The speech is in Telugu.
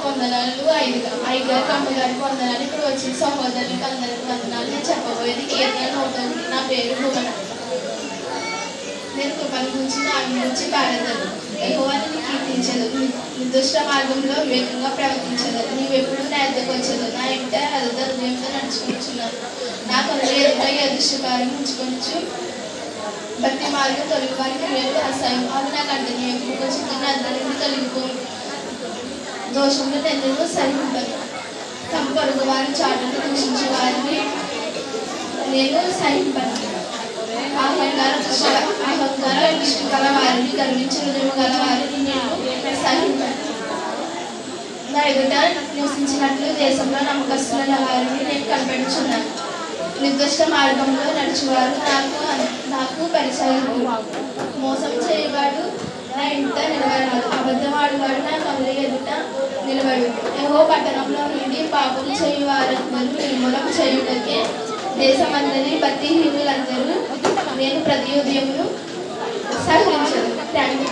వందనాలు, అయ్యగారికి అమ్మగారికి వందనాలు, ఇక్కడ వచ్చిన సహోదరులకు అందరికి వందనాలు. నేను చెప్పబోయేది కీర్తన 101. నా పేరు భువన. నేను కృపను గురించి నా గురించి పాడేదాను. యెహోవాను నీ కీర్తించదు, నిర్దుష్ట మార్గంలో వివేకంగా ప్రవర్తించదు. నీవెప్పుడు నా ఎద్దకు వచ్చేది, నా ఇంట అర్థ హృదయంతో నడుచుకుంటున్నాను. నా కనుల ఎదుట అదృష్టకారం ఉంచుకొచ్చు భక్తి మార్గం తొలగి వారికి వేరు అసహ్యం. అవి నా కంటే ఎప్పుడు చిన్న అద్దరి నుండి తొలగిపోయి దోషంలో నెందుకు సహింపదు. తమ పొరుగు వారి చాటును దూషించే వారిని నేను సహింపను. అహంకార దృష్టి గల వారిని, గర్వించి హృదయం గల వారిని నేను సహింపను. నా ఎదుట నివసించినట్లు దేశంలో నమ్మకస్తుల వారిని నేను కనిపెడుచున్నాను. నిర్దిష్ట మార్గంలో నడిచేవారు నాకు పరిచయం. మోసం చేయవాడు నా ఇంట నిలబడదు, అబద్ధమాడువాడు నా కనుల ఎదుట నిలబడు. యెహోవా పట్టణంలో నుండి పాపం చేయువారందరూ నిర్మూలం చేయుటకే దేశమందరి భక్తిహీనులందరూ నేను ప్రతి ఉదయమును సహకరించదు. Thank you.